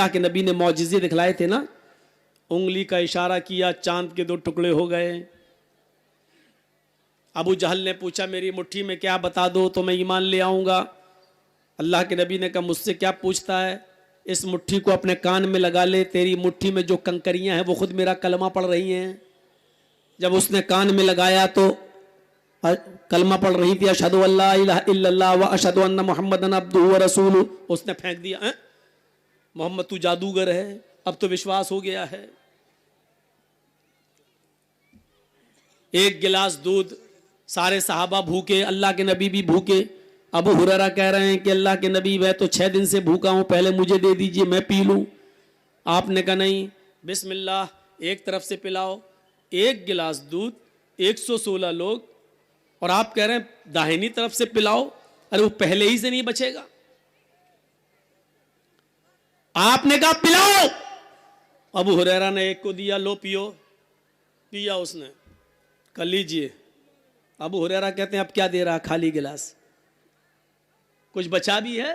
अल्लाह के नबी ने मौजिज़े दिखलाए थे ना, उंगली का इशारा किया, चांद के 2 टुकड़े हो गए। अबू जहल ने पूछा मेरी मुट्ठी में क्या बता दो तो मैं ईमान ले आऊँगा। अल्लाह के नबी ने कहा मुझसे क्या पूछता है, इस मुट्ठी को अपने कान में लगा ले, तेरी मुट्ठी में जो कंकरियां हैं वो खुद मेरा कलमा पढ़ रही हैं। जब उसने कान में लगाया तो कलमा पढ़ रही थी, अशहदु अल्ला इलाहा इल्लल्लाह व अशहदु अन्ना मुहम्मदन अब्दुहु व रसूलुहु। उसने फेंक दिया, मोहम्मद तू जादूगर है, अब तो विश्वास हो गया है। एक गिलास दूध, सारे सहाबा भूखे, अल्लाह के नबी भी भूखे। अबू हुरैरा कह रहे हैं कि अल्लाह के नबी मैं तो 6 दिन से भूखा हूं, पहले मुझे दे दीजिए मैं पी लूं। आपने कहा नहीं, बिस्मिल्लाह, एक तरफ से पिलाओ। एक गिलास दूध, 116 लोग, और आप कह रहे हैं दाहिनी तरफ से पिलाओ। अरे वो पहले ही से नहीं बचेगा। आपने कहा पिलाओ। अबू हुरैरा ने एक को दिया, लो पियो। पिया उसने, कर लीजिए। अबू हुरैरा कहते हैं अब क्या दे रहा, खाली गिलास, कुछ बचा भी है?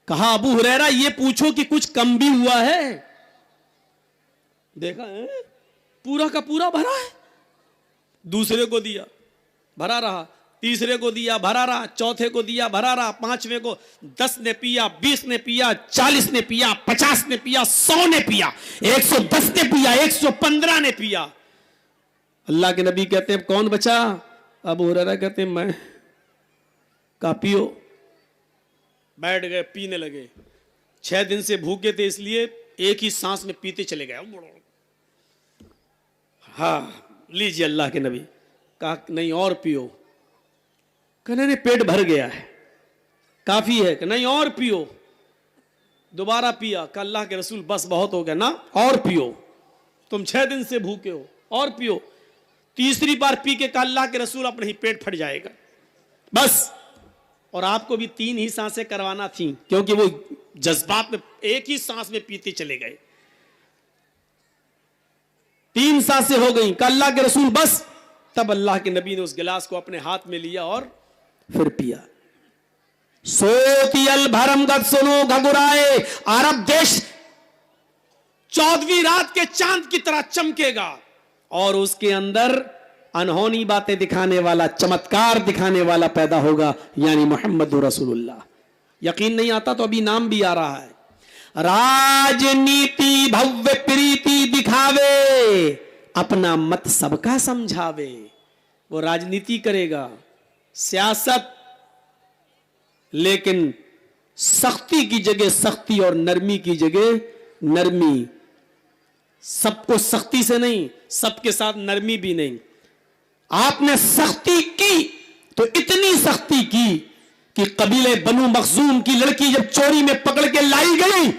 कहा अबू हुरैरा ये पूछो कि कुछ कम भी हुआ है? देखा है पूरा का पूरा भरा है। दूसरे को दिया, भरा रहा। तीसरे को दिया, भरा रहा। चौथे को दिया, भरा रहा। 5वें को 10 ने पिया, 20 ने पिया, 40 ने पिया, 50 ने पिया, 100 ने पिया, 110 ने पिया, 115 ने पिया। अल्लाह के नबी कहते हैं कौन बचा? अबू हुरैरा कहते हैं मैं। कहा पियो। बैठ गए, पीने लगे। 6 दिन से भूखे थे इसलिए एक ही सांस में पीते चले गए। हाँ लीजिए अल्लाह के नबी। कहा नहीं और पियो। कहने ने पेट भर गया है, काफी है। कि नहीं और पियो। दोबारा पिया। कहा अल्लाह के रसूल बस बहुत हो गया ना, और पियो, तुम 6 दिन से भूखे हो, और पियो। तीसरी बार पी के कहा अल्लाह के रसूल अपने ही पेट फट जाएगा बस। और आपको भी 3 ही सांसें करवाना थी, क्योंकि वो जज्बात में एक ही सांस में पीते चले गए। 3 सांसें हो गई। कहा अल्लाह के रसूल बस। तब अल्लाह के नबी ने उस गिलास को अपने हाथ में लिया और फिर पिया। सोती अल भरम गत सुनो घगुराए, अरब देश 14वीं रात के चांद की तरह चमकेगा, और उसके अंदर अनहोनी बातें दिखाने वाला, चमत्कार दिखाने वाला पैदा होगा, यानी मोहम्मद रसूलुल्लाह। यकीन नहीं आता तो अभी नाम भी आ रहा है। राजनीति भव्य प्रीति दिखावे, अपना मत सबका समझावे। वो राजनीति करेगा, सियासत, लेकिन सख्ती की जगह सख्ती और नरमी की जगह नरमी। सबको सख्ती से नहीं, सबके साथ नरमी भी नहीं। आपने सख्ती की तो इतनी सख्ती की कि कबीले बनु मखजूम की लड़की जब चोरी में पकड़ के लाई गई,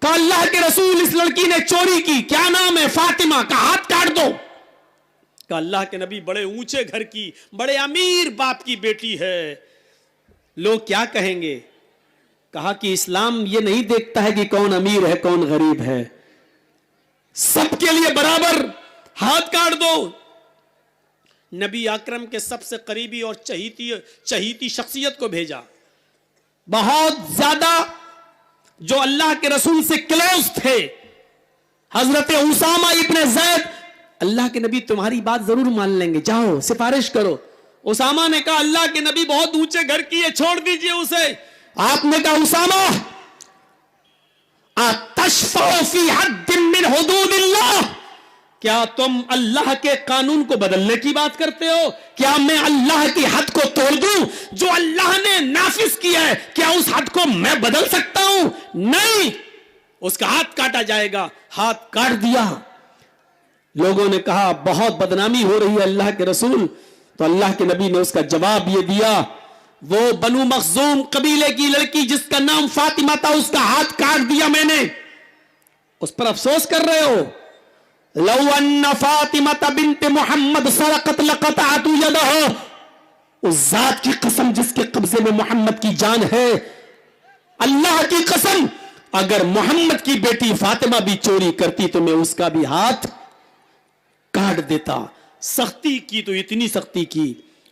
कहा अल्लाह के रसूल इस लड़की ने चोरी की, क्या नाम है? फातिमा। का हाथ काट दो। कहा अल्लाह के नबी बड़े ऊंचे घर की, बड़े अमीर बाप की बेटी है, लोग क्या कहेंगे? कहा कि इस्लाम ये नहीं देखता है कि कौन अमीर है कौन गरीब है, सबके लिए बराबर, हाथ काट दो। नबी अकरम के सबसे करीबी और चहीती शख्सियत को भेजा, बहुत ज्यादा जो अल्लाह के रसूल से क्लोज थे, हजरत उसामा इब्ने ज़ैद। अल्लाह के नबी तुम्हारी बात जरूर मान लेंगे, जाओ सिफारिश करो। उसामा ने कहा अल्लाह के नबी बहुत ऊंचे घर की है, छोड़ दीजिए उसे। आपने कहा उसामा अतशफ़उ फी हद्दिन मिन हुदूदिल्लाह, क्या तुम अल्लाह के कानून को बदलने की बात करते हो? क्या मैं अल्लाह की हद को तोड़ दूं जो अल्लाह ने नाफिज किया है? क्या उस हद को मैं बदल सकता हूं? नहीं, उसका हाथ काटा जाएगा। हाथ काट दिया। लोगों ने कहा बहुत बदनामी हो रही है अल्लाह के रसूल। तो अल्लाह के नबी ने उसका जवाब ये दिया, वो बनु मखजूम कबीले की लड़की जिसका नाम फातिमा था, उसका हाथ काट दिया मैंने, उस पर अफसोस कर रहे हो? लौ अन्ना फातिमा बिन्त मोहम्मद सरकत लक़तअतु यदहु, उस जात की कसम जिसके कब्जे में मोहम्मद की जान है, अल्लाह की कसम, अगर मोहम्मद की बेटी फातिमा भी चोरी करती तो मैं उसका भी हाथ काट देता। सख्ती की तो इतनी सख्ती की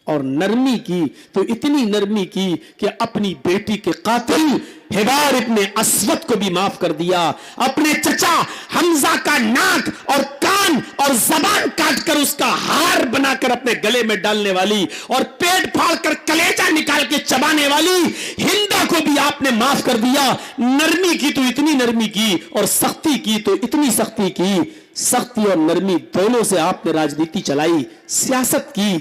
और नरमी की तो इतनी नरमी की कि अपनी बेटी के कातिल हिबार इब्ने अस्वद को भी माफ कर दिया। अपने चचा हमजा का नाक और कान और जबान काटकर उसका हार बनाकर अपने गले में डालने वाली और पेट फाड़कर कलेजा निकाल के चबाने वाली हिंदा को भी आपने माफ कर दिया। नरमी की तो इतनी नरमी की और सख्ती की तो इतनी सख्ती की। सख्ती और नरमी दोनों से आपने राजनीति चलाई, सियासत की,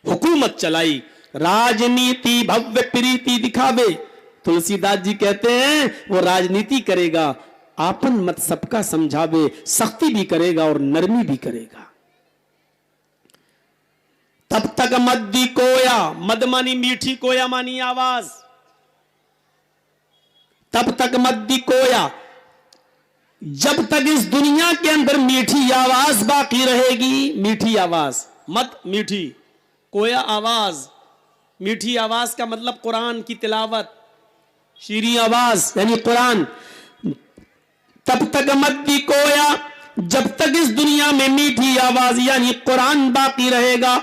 हुकूमत चलाई। राजनीति भव्य प्रीति दिखावे, तुलसीदास जी कहते हैं वो राजनीति करेगा, आपन मत सबका समझावे, सख्ती भी करेगा और नरमी भी करेगा। तब तक मद्दी कोया, मद मानी मीठी, कोया मानी आवाज। तब तक मद्दी कोया, जब तक इस दुनिया के अंदर मीठी आवाज बाकी रहेगी। मीठी आवाज, मत मीठी, कोया आवाज। मीठी आवाज का मतलब कुरान की तिलावत, शीरी आवाज यानी कुरान। तब तक मद्दी कोया, जब तक इस दुनिया में मीठी आवाज यानी कुरान बाकी रहेगा।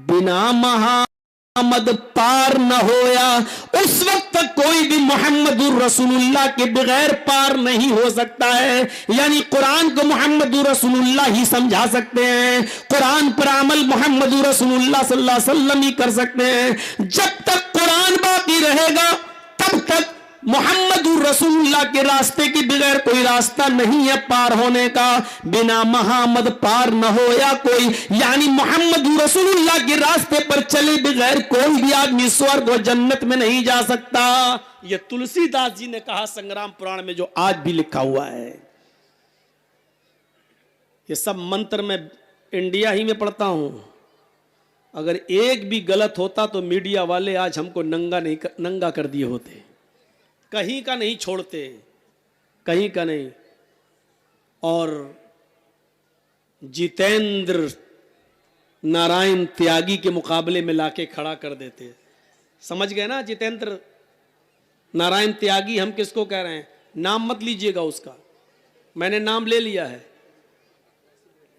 बिना महामद पार न होया, उस वक्त तक कोई भी मोहम्मदुर रसूलुल्लाह के बगैर पार नहीं हो सकता है। यानी कुरान को मोहम्मदुर रसूलुल्लाह ही समझा सकते हैं, कुरान पर अमल मोहम्मदुर रसूलुल्लाह सल्लल्लाहु अलैहि वसल्लम ही कर सकते हैं। जब तक कुरान बाकी रहेगा तब तक मोहम्मदुर रसूलुल्लाह के रास्ते के बगैर कोई रास्ता नहीं है पार होने का। बिना मोहम्मद पार न हो या कोई, यानी मोहम्मदुर रसूलुल्लाह के रास्ते पर चले बगैर कोई भी आदमी स्वर्ग और जन्नत में नहीं जा सकता। यह तुलसीदास जी ने कहा संग्राम पुराण में, जो आज भी लिखा हुआ है। ये सब मंत्र मैं इंडिया ही में पढ़ता हूं। अगर एक भी गलत होता तो मीडिया वाले आज हमको नंगा कर दिए होते। कहीं का नहीं छोड़ते, कहीं का नहीं। और जितेंद्र नारायण त्यागी के मुकाबले में लाके खड़ा कर देते। समझ गए ना? जितेंद्र नारायण त्यागी, हम किसको कह रहे हैं? नाम मत लीजिएगा उसका, मैंने नाम ले लिया है।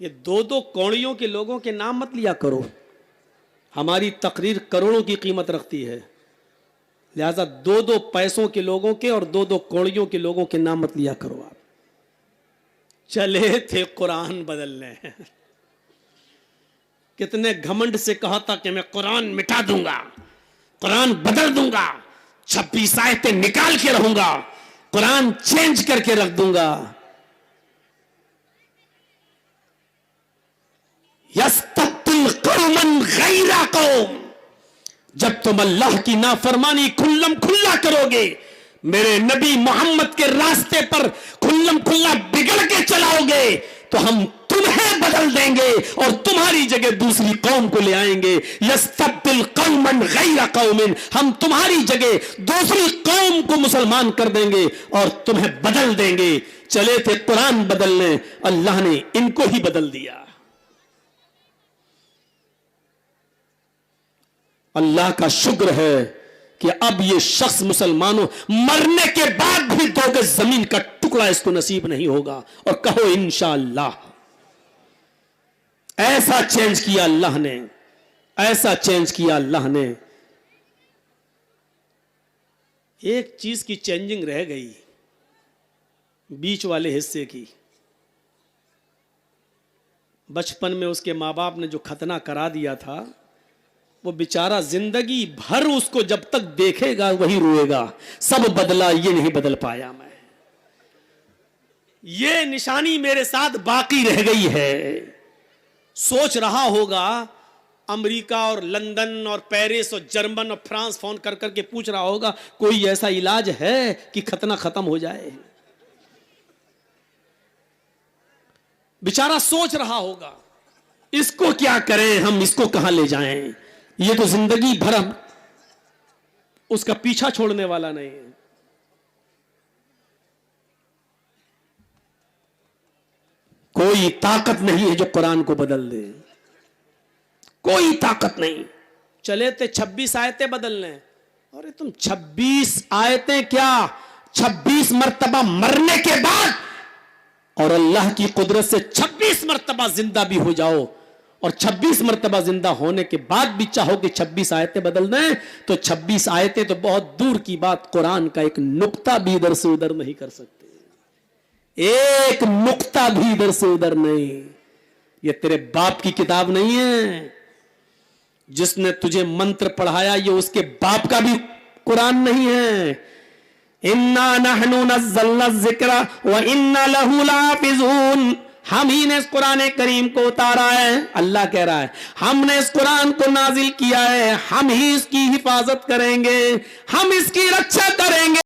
ये दो दो कौड़ियों के लोगों के नाम मत लिया करो। हमारी तकरीर करोड़ों की कीमत रखती है, लिहाजा दो दो पैसों के लोगों के और दो दो कौड़ियों के लोगों के नाम मत लिया करो आप। चले थे कुरान बदलने, कितने घमंड से कहा था कि मैं कुरान मिटा दूंगा, कुरान बदल दूंगा, 26 आयतें निकाल के रहूंगा, कुरान चेंज करके रख दूंगा। यस्तब्दिल कौमन गैरा कौम, जब तुम अल्लाह की नाफरमानी खुल्लम खुल्ला करोगे, मेरे नबी मोहम्मद के रास्ते पर खुल्लम खुल्ला बिगड़ के चलाओगे, तो हम तुम्हें बदल देंगे और तुम्हारी जगह दूसरी कौम को ले आएंगे। यस्तब्दिल कौमन गैरा कौमिन, हम तुम्हारी जगह दूसरी कौम को मुसलमान कर देंगे और तुम्हें बदल देंगे। चले थे कुरान बदलने, अल्लाह ने इनको ही बदल दिया। अल्लाह का शुक्र है कि अब ये शख्स मुसलमानों मरने के बाद भी 2 गज जमीन का टुकड़ा इसको नसीब नहीं होगा। और कहो इंशाअल्लाह। ऐसा चेंज किया अल्लाह ने, ऐसा चेंज किया अल्लाह ने। एक चीज की चेंजिंग रह गई, बीच वाले हिस्से की। बचपन में उसके माँ बाप ने जो खतना करा दिया था, वो बेचारा जिंदगी भर उसको जब तक देखेगा वही रोएगा। सब बदला, ये नहीं बदल पाया मैं, ये निशानी मेरे साथ बाकी रह गई है। सोच रहा होगा, अमेरिका और लंदन और पेरिस और जर्मन और फ्रांस फोन कर करके पूछ रहा होगा कोई ऐसा इलाज है कि खतना खत्म हो जाए। बेचारा सोच रहा होगा इसको क्या करें, हम इसको कहां ले जाएं। ये तो जिंदगी भर हम उसका पीछा छोड़ने वाला नहीं है। कोई ताकत नहीं है जो कुरान को बदल दे, कोई ताकत नहीं। चले थे 26 आयतें बदलने, अरे तुम 26 आयतें क्या, 26 मर्तबा मरने के बाद और अल्लाह की कुदरत से 26 मर्तबा जिंदा भी हो जाओ, और 26 मरतबा जिंदा होने के बाद भी चाहो कि 26 आयतें बदल दें, तो 26 आयतें तो बहुत दूर की बात, कुरान का एक नुक्ता भी इधर से उधर नहीं कर सकते। एक नुक्ता भी इधर से उधर नहीं। ये तेरे बाप की किताब नहीं है। जिसने तुझे मंत्र पढ़ाया ये उसके बाप का भी कुरान नहीं है। इन्ना नहनु नज़्ज़लना ज़िक्रा व इन्ना लहू लाफ़िज़ून। हम ही ने इस कुरान करीम को उतारा है, अल्लाह कह रहा है, हमने इस कुरान को नाजिल किया है, हम ही इसकी हिफाजत करेंगे, हम इसकी रक्षा करेंगे।